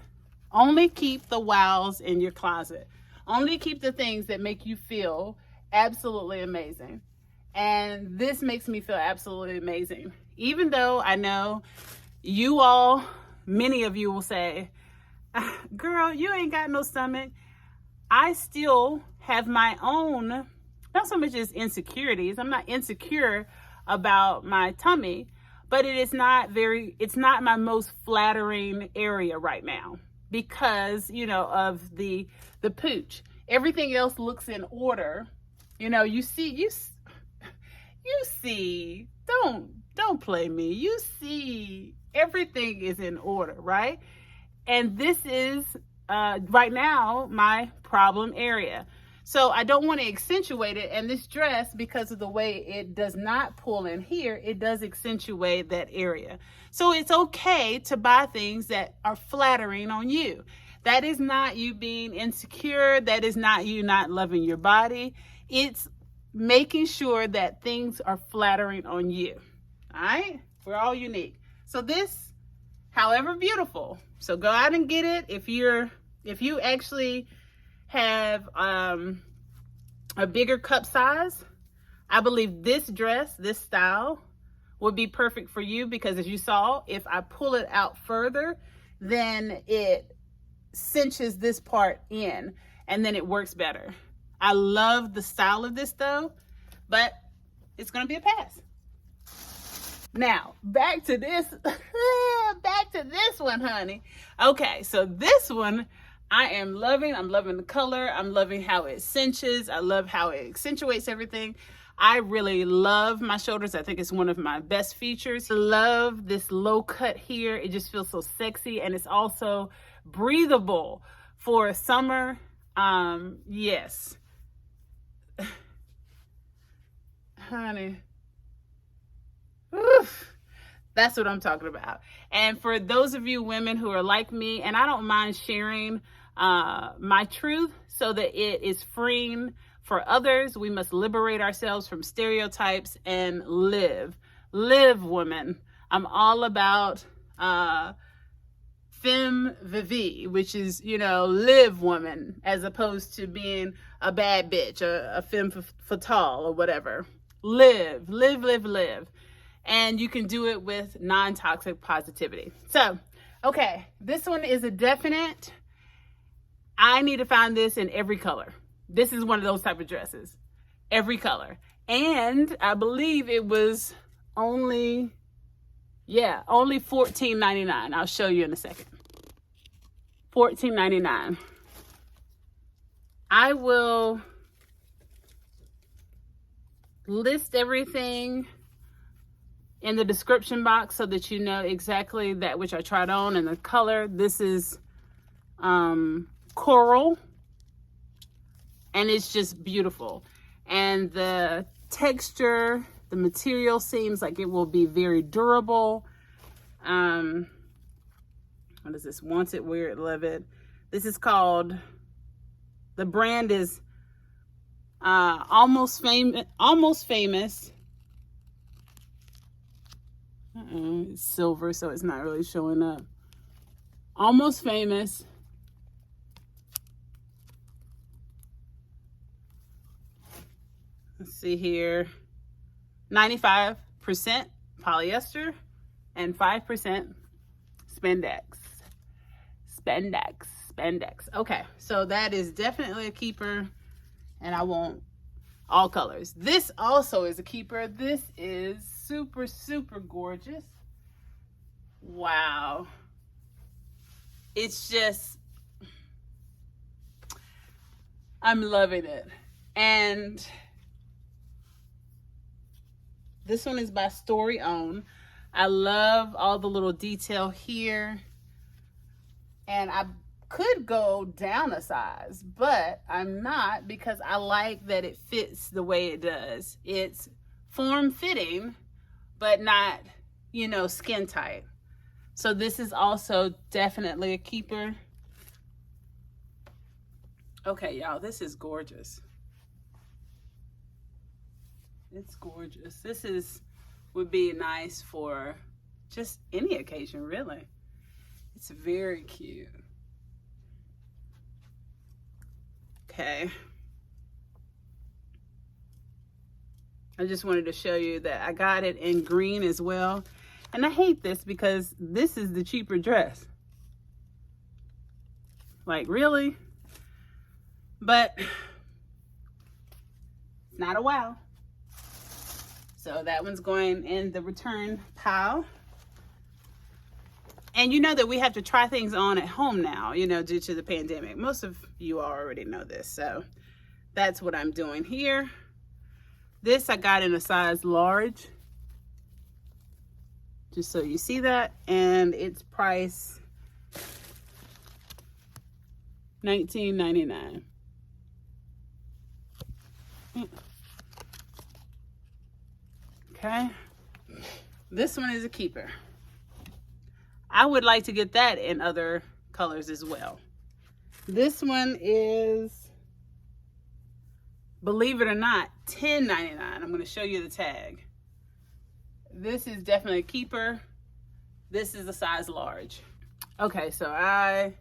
Only keep the wows in your closet. Only keep the things that make you feel absolutely amazing. And this makes me feel absolutely amazing. Even though I know you all, many of you will say, girl, you ain't got no stomach. I still have my own, not so much as insecurities. I'm not insecure about my tummy, but it's not my most flattering area right now because, of the pooch. Everything else looks in order. You see, don't play me. You see, everything is in order, right? And this is right now my problem area. So I don't want to accentuate it. And this dress, because of the way it does not pull in here, it does accentuate that area. So it's okay to buy things that are flattering on you. That is not you being insecure. That is not you not loving your body. It's making sure that things are flattering on you. All right? We're all unique. So this, however beautiful, so go out and get it. If you actually have a bigger cup size, I believe this dress, this style, would be perfect for you because as you saw, if I pull it out further, then it cinches this part in and then it works better. I love the style of this though, but it's gonna be a pass. Now, back to this one, honey. Okay, so this one I am loving. I'm loving the color. I'm loving how it cinches. I love how it accentuates everything. I really love my shoulders. I think it's one of my best features. I love this low cut here. It just feels so sexy, and it's also breathable for summer. Yes. Honey. Oof. That's what I'm talking about. And for those of you women who are like me, and I don't mind sharing my truth so that it is freeing for others, we must liberate ourselves from stereotypes and live, women. I'm all about femme vive, which is, live woman, as opposed to being a bad bitch, a femme fatale or whatever. Live. And you can do it with non-toxic positivity. So, okay, this one is a definite. I need to find this in every color. This is one of those type of dresses. Every color. And I believe it was only $14.99. I'll show you in a second. $14.99. list everything in the description box so that you know exactly that which I tried on and the color. This is coral, and it's just beautiful. And the texture, the material seems like it will be very durable. What is this? Want It, Wear It, Love It. This is called, the brand is Almost Famous. It's silver, so it's not really showing up. Almost Famous. Let's see here. 95% polyester and 5% spandex. Okay, so that is definitely a keeper, and I want all colors. This also is a keeper. This is super, super gorgeous. Wow. It's just, I'm loving it. And this one is by Story Own. I love all the little detail here. And I could go down a size, but I'm not, because I like that it fits the way it does. It's form-fitting, but not, you know, skin tight. So this is also definitely a keeper. Okay, y'all, this is gorgeous. It's gorgeous. This would be nice for just any occasion, really. It's very cute. Okay. I just wanted to show you that I got it in green as well. And I hate this because this is the cheaper dress. Like, really? But it's not a wow. So that one's going in the return pile. And you know that we have to try things on at home now, you know, due to the pandemic. Most of you already know this. So that's what I'm doing here. This I got in a size large. Just so you see that. And it's price $19.99. Okay. This one is a keeper. I would like to get that in other colors as well. This one is, believe it or not, $10.99. I'm going to show you the tag. This is definitely a keeper. This is a size large. Okay, so I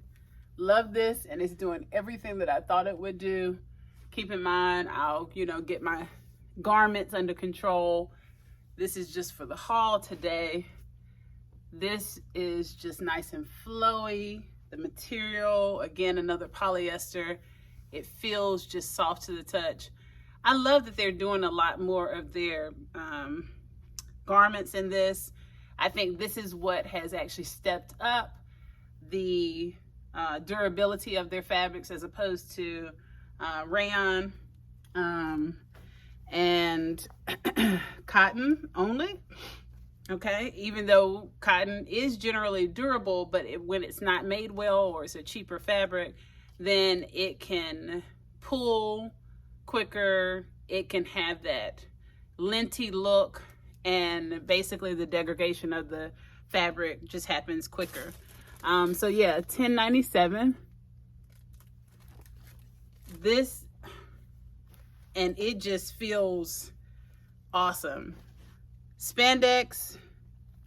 love this, and it's doing everything that I thought it would do. Keep in mind, I'll, you know, get my garments under control. This is just for the haul today. This is just nice and flowy. The material, again, another polyester. It feels just soft to the touch. I love that they're doing a lot more of their garments in this. I think this is what has actually stepped up the durability of their fabrics as opposed to rayon and cotton only. Okay, even though cotton is generally durable, but when it's not made well or it's a cheaper fabric, then it can pull quicker. It can have that linty look, and basically the degradation of the fabric just happens quicker. So yeah, $10.97. This, and it just feels awesome. Spandex,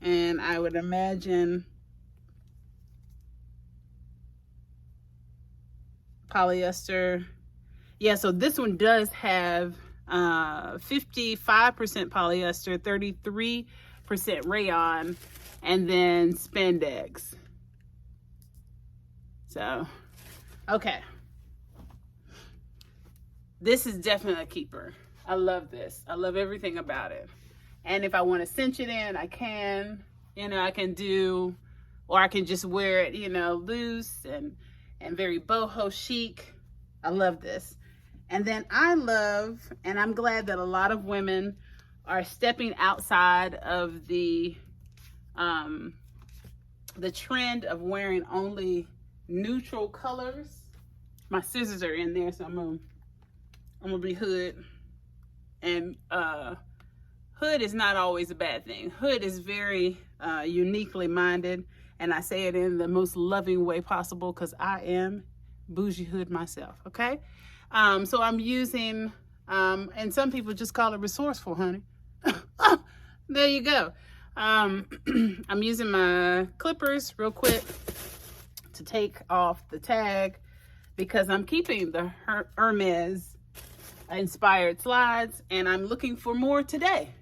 and I would imagine polyester. Yeah, so this one does have 55% polyester, 33% rayon, and then spandex. So, okay. This is definitely a keeper. I love this. I love everything about it. And if I want to cinch it in, I can. You know, I can do, or I can just wear it, you know, loose and very boho chic. I love this. And then I love, and I'm glad that a lot of women are stepping outside of the trend of wearing only neutral colors. My scissors are in there, so I'm gonna be hood. And hood is not always a bad thing. Hood is very uniquely minded, and I say it in the most loving way possible because I am bougie hood myself, okay? So I'm using, and some people just call it resourceful, honey. There you go. I'm using my clippers real quick to take off the tag because I'm keeping the Hermes inspired slides, and I'm looking for more today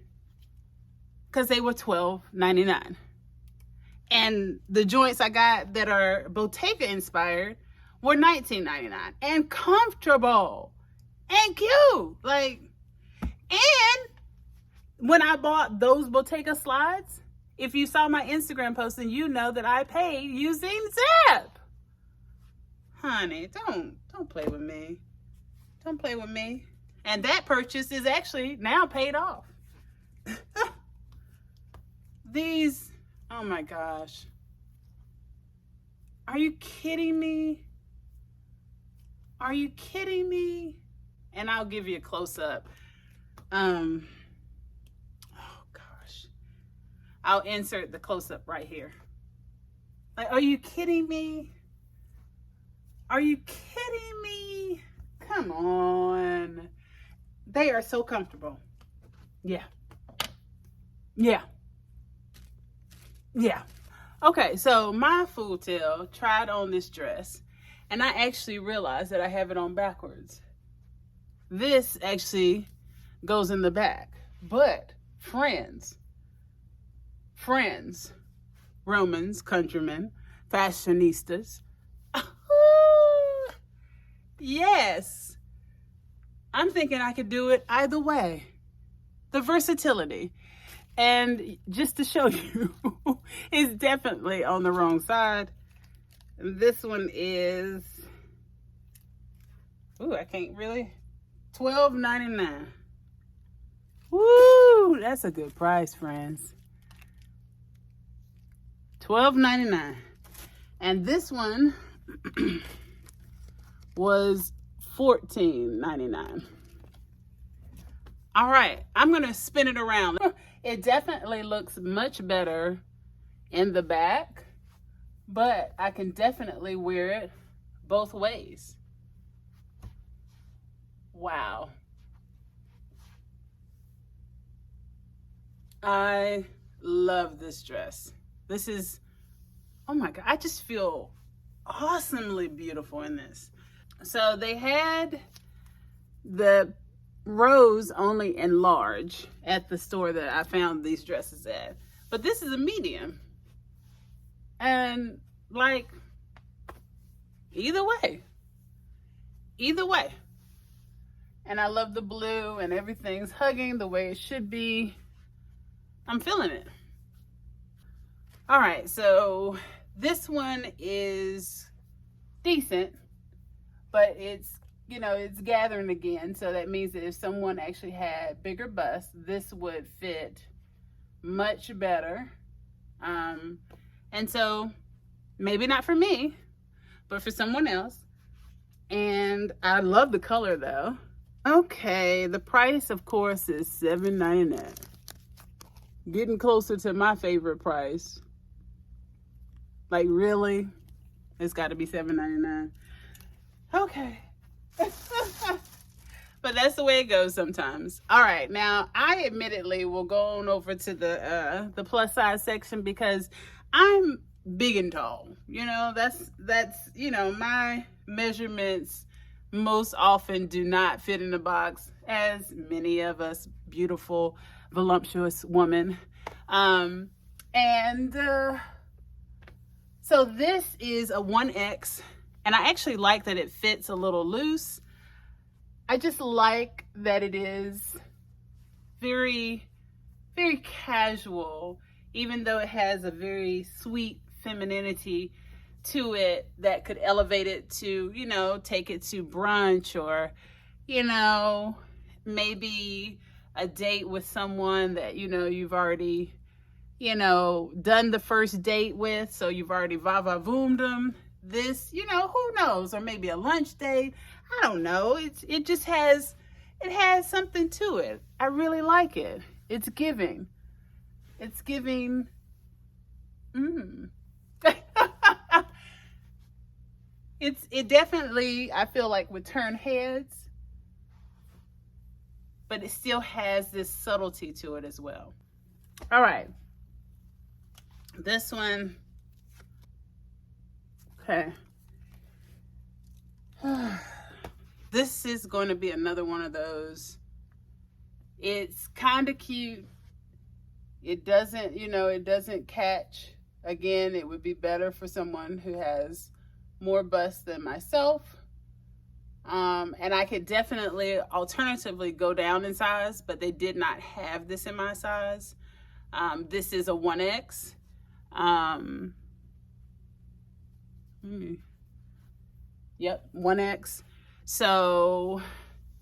because they were $12.99. And the joints I got that are Bottega inspired were $19.99 and comfortable and cute. Like, and when I bought those Bottega slides, if you saw my Instagram post, then you know that I paid using Zip. Honey, don't play with me. Don't play with me. And that purchase is actually now paid off. These, oh my gosh. Are you kidding me? Are you kidding me? And I'll give you a close-up. Oh gosh. I'll insert the close-up right here. Like, are you kidding me? Are you kidding me? Come on. They are so comfortable. Yeah. Yeah. Yeah. Okay, so my Fool Tale tried on this dress, and I actually realized that I have it on backwards. This actually goes in the back. But friends, Romans, countrymen, fashionistas, yes, I'm thinking I could do it either way. The versatility. And just to show you, it's definitely on the wrong side. This one is, ooh, I can't really, $12.99. Woo, that's a good price, friends. $12.99. And this one was $14.99. All right, I'm gonna spin it around. It definitely looks much better in the back, but I can definitely wear it both ways. Wow. I love this dress. This is, oh my God, I just feel awesomely beautiful in this. So they had the rose only in large at the store that I found these dresses at, but this is a medium. And like, either way. And I love the blue and everything's hugging the way it should be. I'm feeling it. All right, so this one is decent, but it's, you know, it's gathering again. So that means that if someone actually had bigger busts, this would fit much better. And so maybe not for me, but for someone else. And I love the color though. Okay, the price of course is $7.99. Getting closer to my favorite price. Like really? It's gotta be $7.99. Okay. But that's the way it goes sometimes. All right, now I admittedly will go on over to the plus size section because I'm big and tall. You know, that's you know, my measurements most often do not fit in the box, as many of us beautiful, voluptuous women. So this is a 1X, and I actually like that it fits a little loose. I just like that it is very, very casual, even though it has a very sweet femininity to it that could elevate it to, you know, take it to brunch or, you know, maybe a date with someone that, you know, you've already, you know, done the first date with, so you've already va-va-voomed them. This, you know, who knows? Or maybe a lunch date. I don't know. It just has, it has something to it. I really like it. It's giving. It's giving. It definitely, I feel like, would turn heads, but it still has this subtlety to it as well. All right. This one. Okay. This is going to be another one of those. It's kind of cute. It doesn't, you know, it doesn't catch. Again, it would be better for someone who has more bust than myself. And I could definitely alternatively go down in size, but they did not have this in my size. This is a 1X. Yep, 1X. So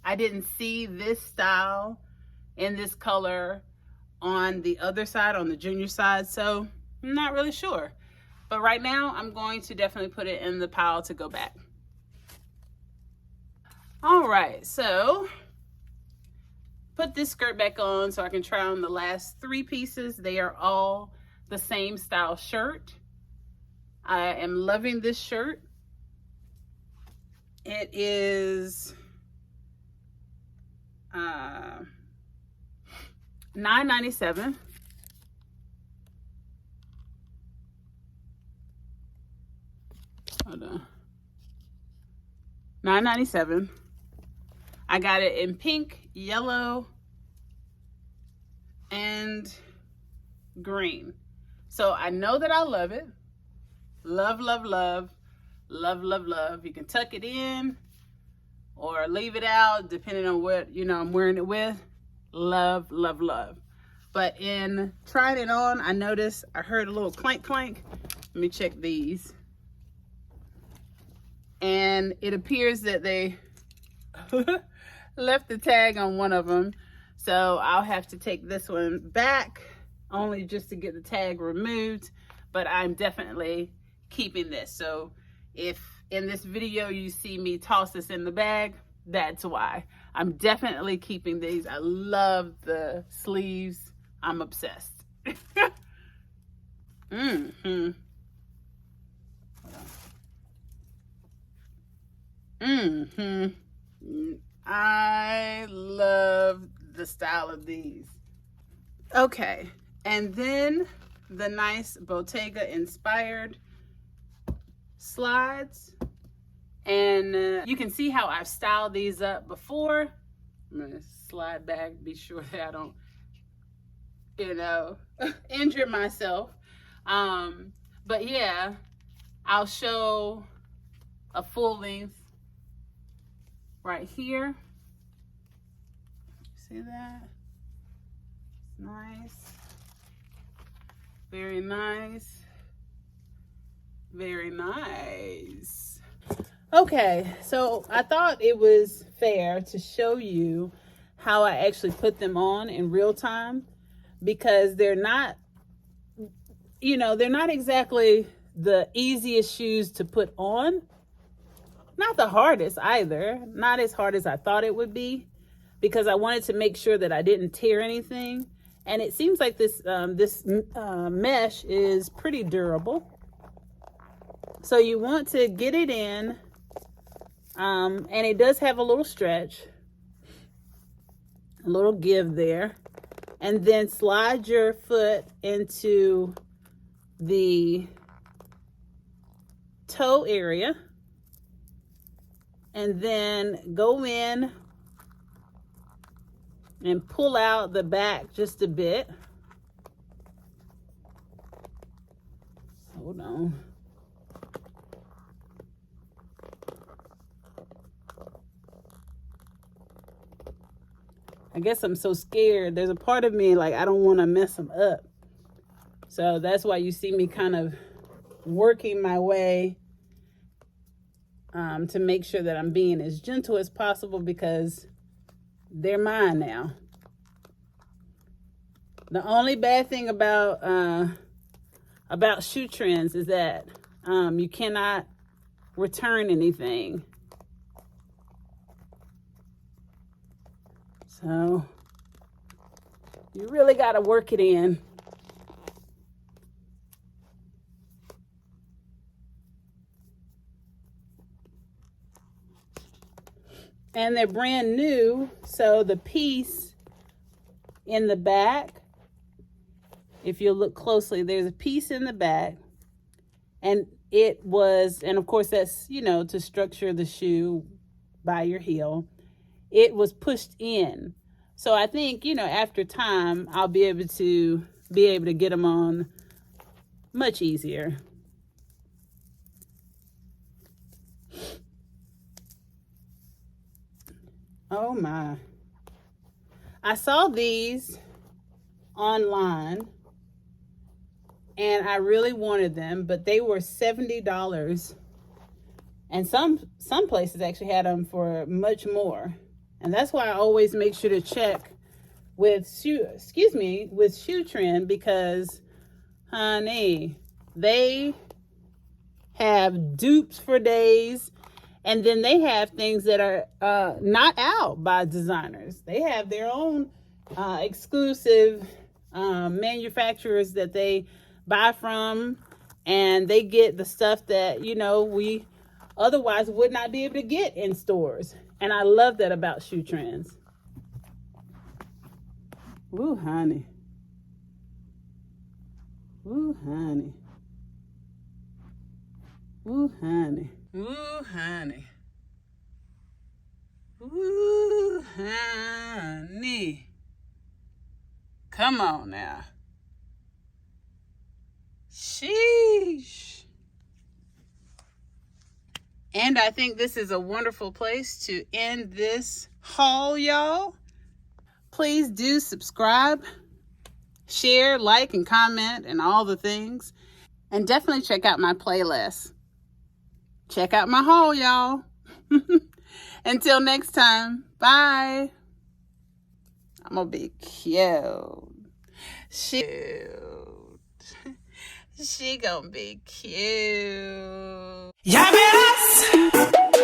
I didn't see this style in this color on the other side, on the junior side, so I'm not really sure. But right now, I'm going to definitely put it in the pile to go back. All right, so put this skirt back on so I can try on the last 3 pieces. They are all the same style shirt. I am loving this shirt. It is $9.97. Hold on. $9.97. I got it in pink, yellow, and green. So I know that I love it. Love, love, love. Love, love, love. You can tuck it in or leave it out depending on what, you know, I'm wearing it with. Love, love, love. But in trying it on, I noticed I heard a little clank clank. Let me check these. And it appears that they left the tag on one of them. So I'll have to take this one back only just to get the tag removed. But I'm definitely keeping this. So if in this video you see me toss this in the bag, that's why. I'm definitely keeping these. I love the sleeves. I'm obsessed. I love the style of these. Okay, and then the nice Bottega inspired slides. And you can see how I've styled these up before. I'm gonna slide back, be sure that I don't, you know, injure myself. But yeah, I'll show a full length right here. See that? Nice. Very nice. Very nice. Okay, so I thought it was fair to show you how I actually put them on in real time, because they're not, you know, they're not exactly the easiest shoes to put on. Not the hardest either. Not as hard as I thought it would be, because I wanted to make sure that I didn't tear anything. And it seems like this mesh is pretty durable. So you want to get it in, and it does have a little stretch, a little give there, and then slide your foot into the toe area, and then go in and pull out the back just a bit. Hold on. I guess I'm so scared. There's a part of me like I don't want to mess them up. So that's why you see me kind of working my way to make sure that I'm being as gentle as possible because they're mine now. The only bad thing about shoe trends is that you cannot return anything. So you really got to work it in. And they're brand new, so the piece in the back, if you look closely, there's a piece in the back, and of course that's, to structure the shoe by your heel. It was pushed in. So I think, after time, I'll be able to get them on much easier. Oh my. I saw these online and I really wanted them, but they were $70. And some places actually had them for much more. And that's why I always make sure to check with Shoe Trend, because honey, they have dupes for days. And then they have things that are not out by designers. They have their own exclusive manufacturers that they buy from, and they get the stuff that, we otherwise would not be able to get in stores. And I love that about Shoe Trends. Ooh, honey. Ooh, honey. Ooh, honey. Ooh, honey. Ooh, honey. Come on now. Sheesh. And I think this is a wonderful place to end this haul, y'all. Please do subscribe, share, like, and comment, and all the things. And definitely check out my playlist. Check out my haul, y'all. Until next time, bye. I'm gonna be cute. She gonna be cute. Ya verás.